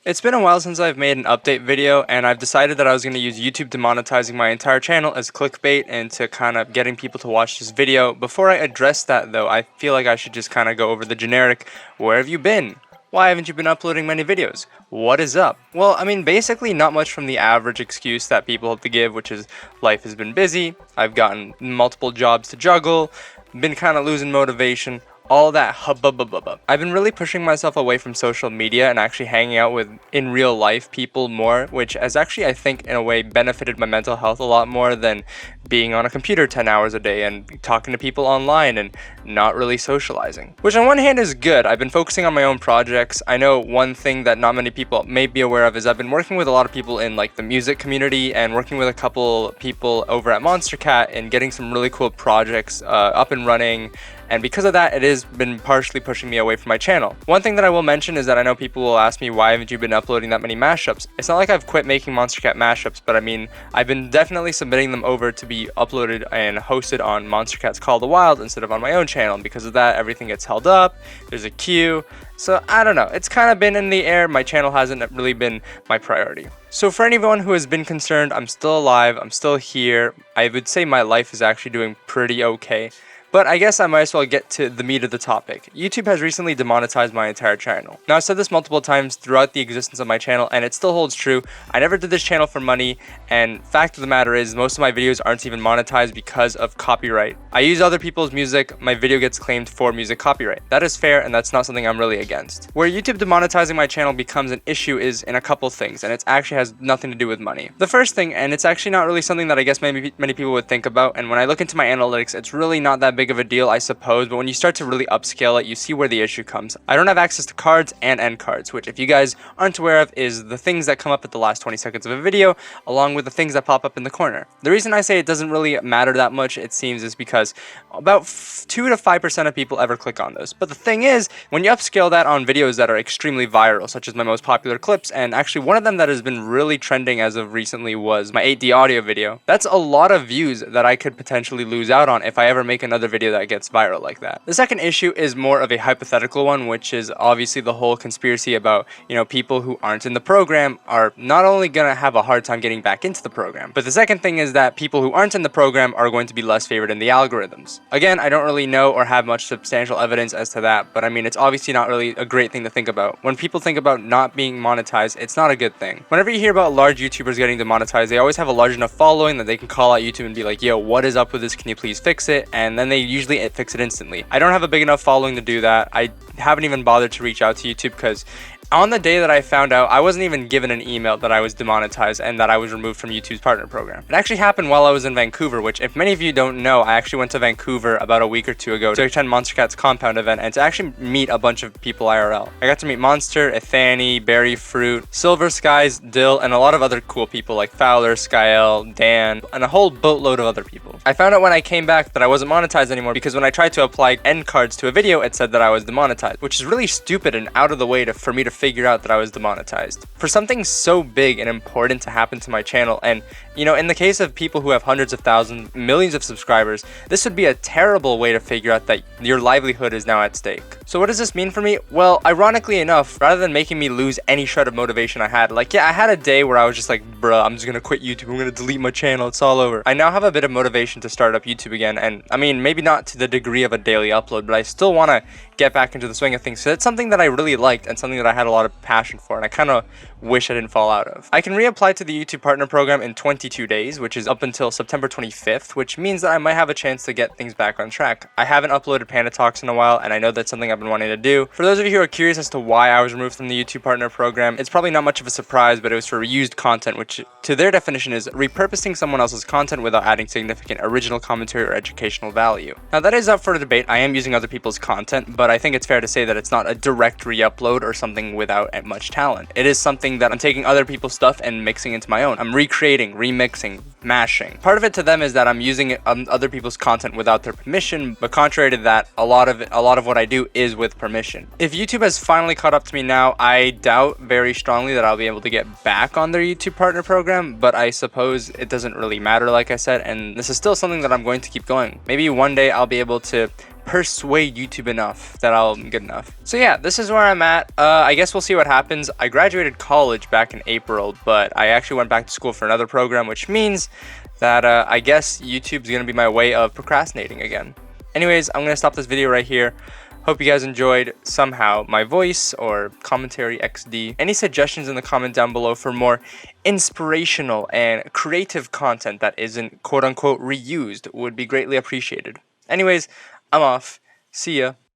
It's been a while since I've made an update video, and I've decided that I was going to use YouTube demonetizing my entire channel as clickbait and to kind of getting people to watch this video. Before I address that though, I feel like I should just kind of go over the generic, where have you been? Why haven't you been uploading many videos? What is up? Well, I mean, basically not much from the average excuse that people have to give, which is life has been busy, I've gotten multiple jobs to juggle, been kind of losing motivation, all that hubbub. I've been really pushing myself away from social media and actually hanging out with in real life people more, which has actually, I think, in a way benefited my mental health a lot more than being on a computer 10 hours a day and talking to people online and not really socializing. Which on one hand is good. I've been focusing on my own projects. I know one thing that not many people may be aware of is I've been working with a lot of people in like the music community and working with a couple people over at Monster Cat and getting some really cool projects up and running. And because of that, it has been partially pushing me away from my channel. One thing that I will mention is that I know people will ask me, why haven't you been uploading that many mashups? It's not like I've quit making Monster Cat mashups, but I mean, I've been definitely submitting them over to be uploaded and hosted on Monster Cat's Call the Wild instead of on my own channel. And because of that, everything gets held up, there's a queue. So I don't know, it's kind of been in the air. My channel hasn't really been my priority. So for anyone who has been concerned, I'm still alive, I'm still here. I would say my life is actually doing pretty okay. But I guess I might as well get to the meat of the topic. YouTube has recently demonetized my entire channel. Now, I've said this multiple times throughout the existence of my channel, and it still holds true. I never did this channel for money, and fact of the matter is, most of my videos aren't even monetized because of copyright. I use other people's music, my video gets claimed for music copyright. That is fair, and that's not something I'm really against. Where YouTube demonetizing my channel becomes an issue is in a couple things, and it actually has nothing to do with money. The first thing, and it's actually not really something that I guess many people would think about, and when I look into my analytics, it's really not that big of a deal, I suppose, but when you start to really upscale it, you see where the issue comes. I don't have access to cards and end cards, which if you guys aren't aware of is the things that come up at the last 20 seconds of a video, along with the things that pop up in the corner. The reason I say it doesn't really matter that much, it seems, is because about 2 to 5% of people ever click on those. But the thing is, when you upscale that on videos that are extremely viral, such as my most popular clips, and actually one of them that has been really trending as of recently was my 8D audio video, that's a lot of views that I could potentially lose out on if I ever make another video that gets viral like that. The second issue is more of a hypothetical one, which is obviously the whole conspiracy about, people who aren't in the program are not only gonna have a hard time getting back into the program, but the second thing is that people who aren't in the program are going to be less favored in the algorithms. Again, I don't really know or have much substantial evidence as to that, but I mean, it's obviously not really a great thing to think about. When people think about not being monetized, it's not a good thing. Whenever you hear about large YouTubers getting demonetized, they always have a large enough following that they can call out YouTube and be like, yo, what is up with this? Can you please fix it? And then they usually fix it instantly. I don't have a big enough following to do that. I haven't even bothered to reach out to YouTube because on the day that I found out, I wasn't even given an email that I was demonetized and that I was removed from YouTube's partner program. It actually happened while I was in Vancouver, which if many of you don't know, I actually went to Vancouver about a week or two ago to attend Monster Cat's compound event and to actually meet a bunch of people IRL. I got to meet Monster, Ethani, Berry Fruit, Silver Skies, Dill, and a lot of other cool people like Fowler, Skyel, Dan, and a whole boatload of other people. I found out when I came back that I wasn't monetized anymore because when I tried to apply end cards to a video, it said that I was demonetized, which is really stupid and out of the way for me to figure out that I was demonetized. For something so big and important to happen to my channel, and in the case of people who have hundreds of thousands, millions of subscribers, this would be a terrible way to figure out that your livelihood is now at stake. So what does this mean for me? Well, ironically enough, rather than making me lose any shred of motivation I had, I had a day where I was just like, bruh, I'm just gonna quit YouTube, I'm gonna delete my channel, it's all over. I now have a bit of motivation to start up YouTube again, and I mean, maybe not to the degree of a daily upload, but I still want to get back into the swing of things. So it's something that I really liked and something that I had a lot of passion for, and I kind of wish I didn't fall out of. I can reapply to the YouTube partner program in 22 days, which is up until September 25th, which means that I might have a chance to get things back on track. I haven't uploaded Panda Talks in a while, and I know that's something I've been wanting to do. For those of you who are curious as to why I was removed from the YouTube partner program, it's probably not much of a surprise, but it was for reused content, which to their definition is repurposing someone else's content without adding significant original commentary or educational value. Now that is up for debate. I am using other people's content, but I think it's fair to say that it's not a direct re-upload or something without much talent. It is something that I'm taking other people's stuff and mixing into my own. I'm recreating, remixing, mashing. Part of it to them is that I'm using other people's content without their permission, but contrary to that, a lot of what I do is with permission. If YouTube has finally caught up to me now, I doubt very strongly that I'll be able to get back on their YouTube partner program, but I suppose it doesn't really matter, like I said, and this is still something that I'm going to keep going. Maybe one day I'll be able to persuade YouTube enough that I'll be good enough. So yeah, this is where I'm at. I guess we'll see what happens. I graduated college back in April, but I actually went back to school for another program, which means that I guess YouTube's gonna be my way of procrastinating again. Anyways, I'm gonna stop this video right here. Hope you guys enjoyed somehow my voice or commentary XD. Any suggestions in the comment down below for more inspirational and creative content that isn't quote unquote reused would be greatly appreciated. Anyways, I'm off. See ya.